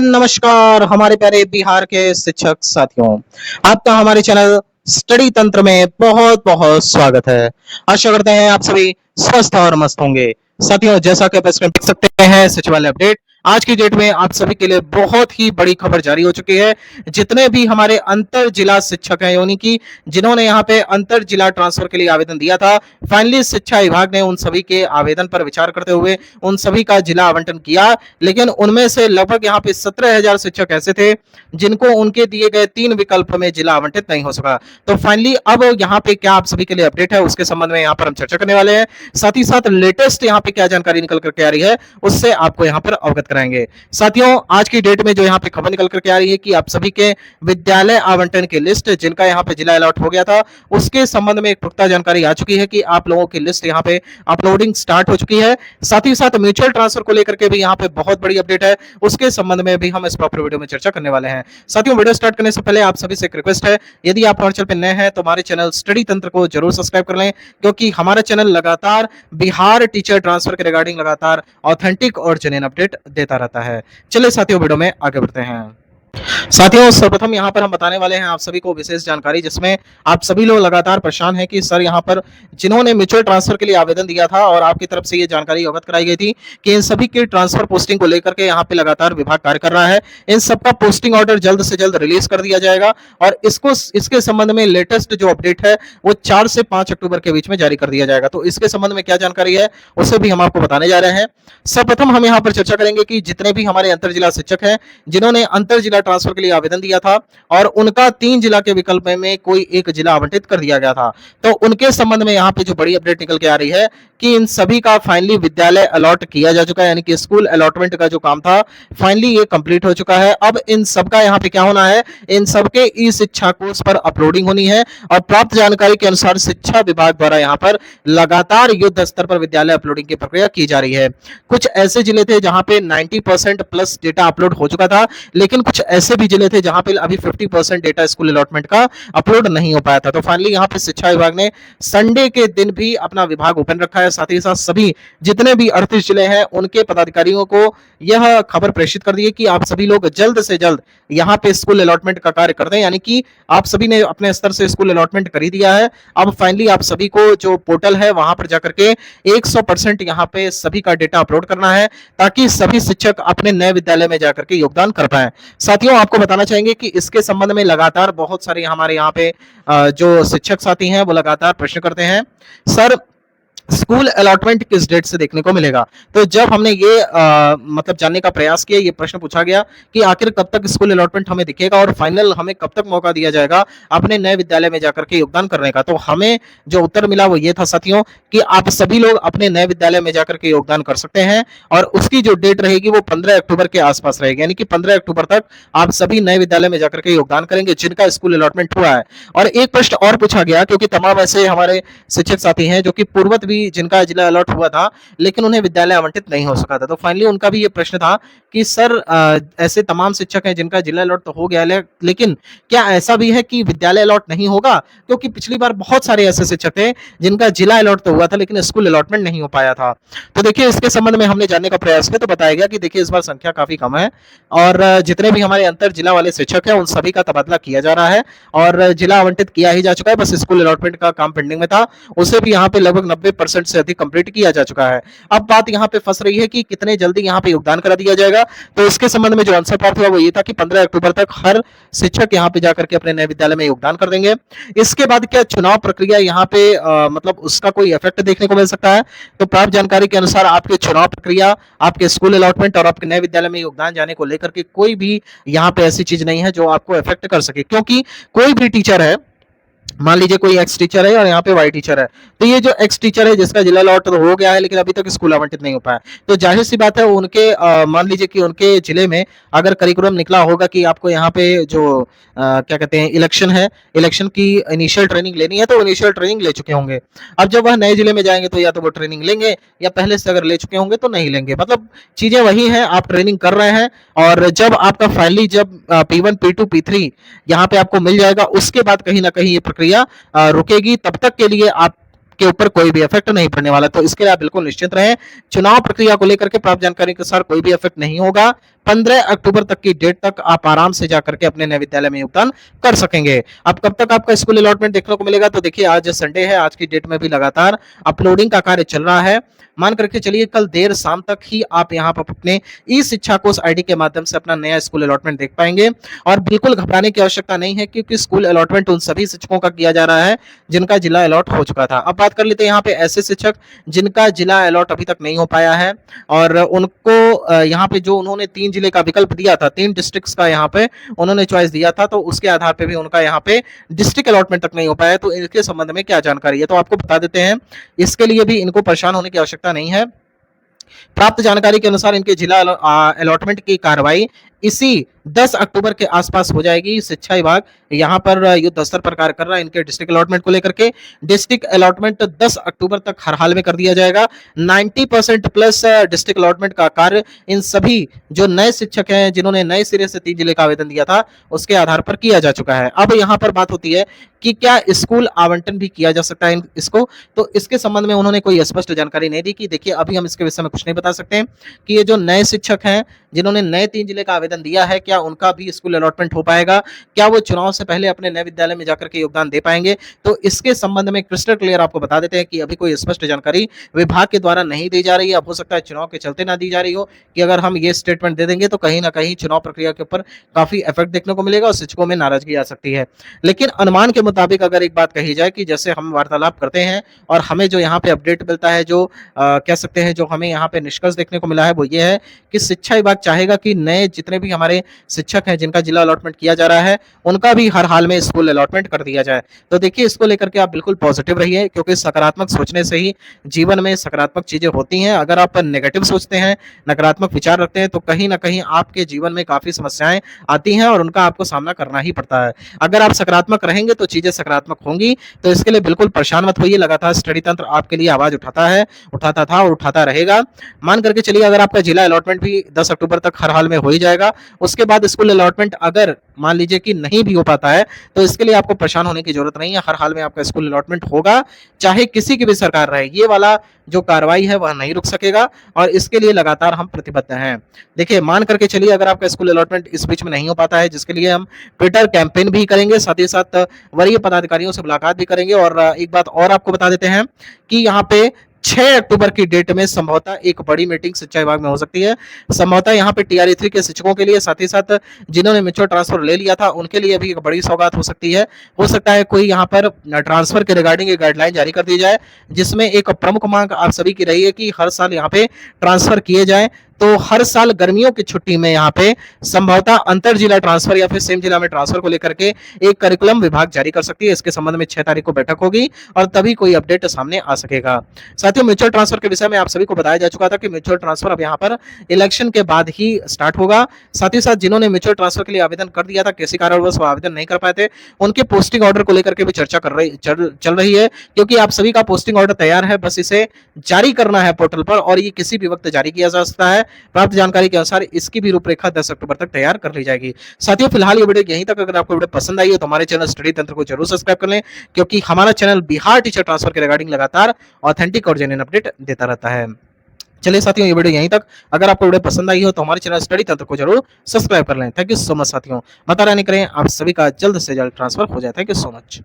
नमस्कार हमारे प्यारे बिहार के शिक्षक साथियों, आपका हमारे चैनल स्टडी तंत्र में बहुत बहुत स्वागत है। आशा करते हैं आप सभी स्वस्थ और मस्त होंगे। साथियों, जैसा कि आप स्क्रीन देख सकते हैं, सचिवालय अपडेट आज की डेट में आप सभी के लिए बहुत ही बड़ी खबर जारी हो चुकी है। जितने भी हमारे अंतर जिला शिक्षक हैं, यानी कि जिन्होंने यहाँ पे अंतर जिला ट्रांसफर के लिए आवेदन दिया था, फाइनली शिक्षा विभाग ने उन सभी के आवेदन पर विचार करते हुए उन सभी का जिला आवंटन किया। लेकिन उनमें से लगभग यहाँ पे 17,000 शिक्षक ऐसे थे जिनको उनके दिए गए 3 विकल्प में जिला आवंटित नहीं हो सका। तो फाइनली अब यहाँ पे क्या आप सभी के लिए अपडेट है, उसके संबंध में यहाँ पर हम चर्चा करने वाले हैं। साथ ही साथ लेटेस्ट यहाँ पे क्या जानकारी निकल करके आ रही है, उससे आपको यहाँ पर अवगत कराएंगे। साथियों, आज की डेट में जो यहाँ पे खबर निकल करके आ रही है कि आप सभी के विद्यालय आवंटन की लिस्ट, जिनका यहाँ पे जिला अलॉट हो गया था, उसके संबंध में एक पुख्ता जानकारी आ चुकी है कि आप लोगों की लिस्ट यहाँ पे अपलोडिंग स्टार्ट हो चुकी है। साथ ही साथ म्यूचुअल ट्रांसफर को लेकर के भी यहाँ पे बहुत बड़ी अपडेट है, उसके संबंध में भी हम इस प्रॉपर वीडियो में चर्चा करने वाले हैं। साथियों, वीडियो स्टार्ट करने से पहले आप सभी से एक रिक्वेस्ट है, यदि आप हमारे चैनल पर नए हैं तो हमारे चैनल स्टडी तंत्र को जरूर सब्सक्राइब कर लें, क्योंकि हमारा चैनल लगातार बिहार टीचर ट्रांसफर के रिगार्डिंग लगातार ऑथेंटिक और जेन्युइन अपडेट देता रहता है। चलिए साथियों, वीडियो में आगे बढ़ते हैं। साथियों, सर्वप्रथम यहाँ पर हम बताने वाले हैं आप सभी को विशेष जानकारी, जिसमें आप सभी लोग लगातार परेशान हैं कि सर यहाँ पर जिन्होंने म्यूचुअल ट्रांसफर के लिए आवेदन दिया था और आपकी तरफ से ये जानकारी अवगत कराई गई थी कि इन सभी की ट्रांसफर पोस्टिंग को लेकर के यहाँ पे लगातार विभाग कार्य कर रहा है। इन सबका पोस्टिंग ऑर्डर जल्द से जल्द रिलीज कर दिया जाएगा और इसके संबंध में लेटेस्ट जो अपडेट है वो 4 से 5 अक्टूबर के बीच में जारी कर दिया जाएगा। तो इसके संबंध में क्या जानकारी है उसे भी हम आपको बताने जा रहे हैं। सर्वप्रथम हम यहाँ पर चर्चा करेंगे कि जितने भी हमारे अंतर जिला शिक्षक हैं जिन्होंने अंतर जिला ट्रांसफर के लिए आवेदन दिया था और उनका 3 जिला के विकल्प में कोई एक जिला आवंटित कर दिया गया था, तो उनके संबंध में यहाँ पे जो बड़ी अपडेट निकल के आ रही है कि इन सभी का फाइनली विद्यालय अलॉट किया जा चुका है, यानी कि स्कूल अलॉटमेंट का जो काम था फाइनली ये कंप्लीट हो चुका है। अब इन सबका यहाँ पे क्या होना है, इन सबके ई शिक्षा कोर्स पर अपलोडिंग होनी है और प्राप्त जानकारी के अनुसार शिक्षा विभाग द्वारा यहाँ पर लगातार युद्ध स्तर पर विद्यालय अपलोडिंग की प्रक्रिया की जा रही है। कुछ ऐसे जिले थे जहां पे 90% प्लस डेटा अपलोड हो चुका था, लेकिन कुछ ऐसे भी जिले थे जहां पे अभी 50% डेटा स्कूल अलॉटमेंट का अपलोड नहीं हो पाया था। तो फाइनली यहाँ पे शिक्षा विभाग ने संडे के दिन भी अपना विभाग ओपन रखा है। साथ ही साथ सभी जितने भी 38 जिले हैं उनके पदाधिकारियों को यह खबर प्रेषित कर दी है कि आप सभी लोग जल्द से जल्द यहाँ पे स्कूल अलॉटमेंट का कार्य कर दें, यानी कि आप सभी ने अपने स्तर से स्कूल अलॉटमेंट कर ही दिया है। अब फाइनली आप सभी को जो पोर्टल है वहां पर जाकर के 100% यहाँ पे सभी का डेटा अपलोड करना है, ताकि सभी शिक्षक अपने नए विद्यालय में जाकर के योगदान कर पाए। साथियों, आपको बताना चाहेंगे कि इसके संबंध में लगातार बहुत सारे हमारे यहाँ पे जो शिक्षक साथी हैं वो लगातार प्रश्न करते हैं, सर स्कूल अलॉटमेंट किस डेट से देखने को मिलेगा। तो जब हमने ये मतलब जानने का प्रयास किया, ये प्रश्न पूछा गया कि आखिर कब तक स्कूल अलॉटमेंट हमें दिखेगा और फाइनल हमें कब तक मौका दिया जाएगा अपने नए विद्यालय में जाकर के योगदान करने का, तो हमें जो उत्तर मिला वो ये था साथियों कि आप सभी लोग अपने नए विद्यालय में जाकर के योगदान कर सकते हैं और उसकी जो डेट रहेगी वो 15 अक्टूबर के आसपास रहेगी, यानी कि 15 अक्टूबर तक आप सभी नए विद्यालय में जाकर के योगदान करेंगे जिनका स्कूल अलॉटमेंट हुआ है। और एक प्रश्न और पूछा गया, क्योंकि तमाम ऐसे हमारे शिक्षक साथी हैं जो कि पूर्वत भी जिनका जिला अलॉट हुआ था लेकिन उन्हें विद्यालय आवंटित नहीं हो सका था, तो फाइनली उनका भी ये प्रश्न था कि सर ऐसे तमाम शिक्षक हैं जिनका जिला अलॉट तो हो गया लेकिन क्या ऐसा भी है कि विद्यालय अलॉट नहीं होगा, क्योंकि पिछली बार बहुत सारे ऐसे शिक्षक थे जिनका जिला अलॉट तो हुआ था लेकिन स्कूल अलॉटमेंट नहीं हो पाया था। तो देखिए, इसके संबंध में हमने जानने का प्रयास किया तो बताया गया कि देखिए इस बार संख्या काफी कम है और जितने भी हमारे अंतर जिला वाले शिक्षक हैं उन सभी का तबादला किया जा रहा है और जिला आवंटित किया ही जा चुका है। बस स्कूल अलॉटमेंट का काम पेंडिंग में था, उसे भी यहाँ पे लगभग 90% से अधिक कंप्लीट किया जा चुका है। अब बात यहाँ पे फंस रही है कि कितने जल्दी यहाँ पे योगदान करा दिया जाएगा। तो इसके संबंध में जो आंसर प्राप्त हुआ वो ये था कि 15 अक्टूबर तक हर शिक्षक यहाँ पे जाकर के अपने नए विद्यालय में योगदान कर देंगे। इसके बाद क्या चुनाव प्रक्रिया यहाँ पे मतलब उसका कोई इफेक्ट देखने को मिल सकता है, तो प्राप्त जानकारी के अनुसार आपके चुनाव प्रक्रिया, आपके स्कूल अलॉटमेंट और आपके नए विद्यालय में योगदान जाने को लेकर के कोई भी यहाँ पे ऐसी चीज नहीं है जो आपको इफेक्ट कर सके, क्योंकि कोई भी टीचर है, मान लीजिए कोई एक्स टीचर है और यहाँ पे वाई टीचर है, तो ये जो एक्स टीचर है जिसका जिला अलॉट हो गया है लेकिन अभी तक स्कूल आवंटित नहीं हो पाया, तो जाहिर सी बात है उनके मान लीजिए कि उनके जिले में अगर करिकुलम निकला होगा कि आपको यहाँ पे जो क्या कहते हैं इलेक्शन है, इलेक्शन की इनिशियल ट्रेनिंग लेनी है, तो इनिशियल ट्रेनिंग ले चुके होंगे। अब जब वह नए जिले में जाएंगे तो या तो वो ट्रेनिंग लेंगे या पहले से अगर ले चुके होंगे तो नहीं लेंगे, मतलब चीजें वही हैं, आप ट्रेनिंग कर रहे हैं और जब आपका फाइनली जब P1 P2 P3 यहाँ पे आपको मिल जाएगा उसके बाद कहीं ना कहीं ये प्रक्रिया रुकेगी, तब तक के लिए आप के ऊपर कोई भी इफेक्ट नहीं पड़ने वाला। तो इसके लिए आप बिल्कुल निश्चिंत रहें, चुनाव प्रक्रिया को लेकर के प्राप्त जानकारी के अनुसार कोई भी इफेक्ट नहीं होगा। 15 अक्टूबर तक की डेट तक आप आराम से जाकर के अपने नए विद्यालय में योगदान कर सकेंगे। अब कब तक आपका स्कूल अलॉटमेंट देखने को मिलेगा, तो देखिए आज संडे है, आज की डेट में भी लगातार अपलोडिंग का कार्य चल रहा है। मान करके चलिए कल देर शाम तक ही आप यहाँ पर अपने ई शिक्षा कोष आईडी के माध्यम से अपना नया स्कूल अलॉटमेंट देख पाएंगे। और बिल्कुल घबराने की आवश्यकता नहीं है, क्योंकि स्कूल अलॉटमेंट उन सभी शिक्षकों का किया जा रहा है जिनका जिला अलॉट हो चुका था। अब बात कर लेते हैं यहाँ पे ऐसे शिक्षक जिनका जिला अलॉट अभी तक नहीं हो पाया है, और उनको यहाँ पे जो उन्होंने 3 जिले का विकल्प दिया था, 3 डिस्ट्रिक्ट्स का यहाँ पे उन्होंने चॉइस दिया था, तो उसके आधार पे भी उनका यहाँ पे डिस्ट्रिक्ट अलॉटमेंट तक नहीं हो पाया। तो इनके संबंध में क्या जानकारी है, तो आपको बता देते हैं। इसके लिए भी इनको परेशान होने की आवश्यकता नहीं है। प्राप्त जानकारी के अनुसार इनके जिला अलॉटमेंट की कार्रवाई इसी 10 अक्टूबर के आसपास हो जाएगी। शिक्षा विभाग यहाँ पर युद्ध स्तर पर कार्य कर रहा है इनके डिस्ट्रिक्ट अलॉटमेंट को लेकर के। डिस्ट्रिक्ट अलॉटमेंट 10 अक्टूबर तक हर हाल में कर दिया जाएगा। 90% प्लस डिस्ट्रिक्ट अलॉटमेंट का कार्य इन सभी जो नए शिक्षक हैं जिन्होंने नए सिरे से 3 जिले का आवेदन दिया था उसके आधार पर किया जा चुका है। अब यहाँ पर बात होती है कि क्या स्कूल आवंटन भी किया जा सकता है इसको, तो इसके संबंध में उन्होंने कोई स्पष्ट जानकारी नहीं दी कि देखिए अभी हम इसके विषय में कुछ नहीं बता सकते कि ये जो नए शिक्षक हैं जिन्होंने नए 3 जिले का आवेदन दिया है क्या उनका भी स्कूल अलॉटमेंट हो पाएगा, क्या वो चुनाव से पहले अपने नए विद्यालय में जाकर के योगदान दे पाएंगे। तो इसके संबंध में क्रिस्टल क्लियर आपको बता देते हैं कि अभी कोई स्पष्ट जानकारी विभाग के द्वारा नहीं दी जा रही है। अब हो सकता है चुनाव के चलते ना दी जा रही हो कि अगर हम ये स्टेटमेंट दे देंगे तो कहीं ना कहीं चुनाव प्रक्रिया के ऊपर काफी इफेक्ट देखने को मिलेगा और शिक्षकों में नाराजगी आ सकती है। लेकिन अनुमान के मुताबिक अगर एक बात कही जाए कि जैसे हम वार्तालाप करते हैं और हमें जो यहाँ पे अपडेट मिलता है, जो कह सकते हैं जो हमें यहाँ पे निष्कर्ष देखने को मिला है वो ये है कि शिक्षा विभाग चाहेगा कि नए जितने भी हमारे शिक्षक हैं जिनका जिला अलॉटमेंट किया जा रहा है उनका भी हर हाल में स्कूल अलॉटमेंट कर दिया जाए। तो देखिए इसको लेकर के आप बिल्कुल पॉजिटिव रहिए, क्योंकि सकारात्मक सोचने से ही जीवन में सकारात्मक चीजें होती हैं। अगर आप नेगेटिव सोचते हैं, नकारात्मक विचार रखते हैं, तो कहीं ना कहीं आपके जीवन में काफी समस्याएं आती हैं और उनका आपको सामना करना ही पड़ता है। अगर आप सकारात्मक रहेंगे तो चीजें सकारात्मक होंगी। तो इसके लिए बिल्कुल परेशान मत होइए, लगातार स्टडी तंत्र आपके लिए आवाज उठाता है, उठाता था और उठाता रहेगा। मान करके चलिए अगर आपका जिला अलॉटमेंट भी 10 अक्टूबर तक हर हाल में हो ही जाएगा, उसके बाद स्कूल अलॉटमेंट अगर मान लीजिए कि नहीं भी हो पाता है तो इसके लिए आपको परेशान होने की जरूरत नहीं है। हर हाल में आपका स्कूल अलॉटमेंट होगा, चाहे किसी की भी सरकार रहे। ये वाला जो कार्रवाई है वह नहीं रुक सकेगा और इसके लिए लगातार हम प्रतिबद्ध हैं। देखिए मान करके चलिए अगर आपका स्कूल अलॉटमेंट इस बीच में नहीं हो पाता है, जिसके लिए हम ट्विटर कैंपेन भी करेंगे, साथ ही साथ वरीय पदाधिकारियों से मुलाकात भी करेंगे। और एक बात और आपको बता देते हैं कि यहाँ पे 6 अक्टूबर की डेट में संभवतः एक बड़ी मीटिंग शिक्षा विभाग में हो सकती है। संभवतः यहाँ पे टीआरई 3 के शिक्षकों के लिए, साथ ही साथ जिन्होंने म्यूचुअल ट्रांसफर ले लिया था उनके लिए भी एक बड़ी सौगात हो सकती है। हो सकता है कोई यहाँ पर ट्रांसफर के रिगार्डिंग एक गाइडलाइन जारी कर दी जाए, जिसमें एक प्रमुख मांग आप सभी की रही है कि हर साल यहाँ पे ट्रांसफर किए जाए। तो हर साल गर्मियों की छुट्टी में यहाँ पे संभवतः अंतर जिला ट्रांसफर या फिर सेम जिला में ट्रांसफर को लेकर के एक करिकुलम विभाग जारी कर सकती है। इसके संबंध में 6 तारीख को बैठक होगी और तभी कोई अपडेट सामने आ सकेगा। साथियों म्यूचुअल ट्रांसफर के विषय में आप सभी को बताया जा चुका था कि म्यूचुअल ट्रांसफर अब यहाँ पर इलेक्शन के बाद ही स्टार्ट होगा। साथ ही साथ जिन्होंने म्यूचुअल ट्रांसफर के लिए आवेदन कर दिया था, किसी कारणवश वो आवेदन नहीं कर पाए थे, उनके पोस्टिंग ऑर्डर को लेकर के भी चर्चा चल रही है, क्योंकि आप सभी का पोस्टिंग ऑर्डर तैयार है, बस इसे जारी करना है पोर्टल पर और ये किसी भी वक्त जारी किया जा सकता है। प्राप्त जानकारी के अनुसार इसकी भी रूपरेखा 10 अक्टूबर तक तैयार कर ली जाएगी। साथियों फिलहाल ये वीडियो यहीं तक। अगर आपको वीडियो पसंद आई हो तो हमारे चैनल स्टडी तंत्र को जरूर सब्सक्राइब कर लें, क्योंकि हमारा चैनल बिहार टीचर ट्रांसफर के रिगार्डिंग लगातार ऑथेंटिक और जेन्युइन अपडेट देता रहता है। चलिए साथियों ये वीडियो यहीं तक। अगर आपको वीडियो पसंद आई हो तो हमारे चैनल स्टडी तंत्र को जरूर सब्सक्राइब कर लें। थैंक यू सो मच साथियों। माता रानी करें आप सभी का जल्द से जल्द ट्रांसफर हो जाए। Thank you so much.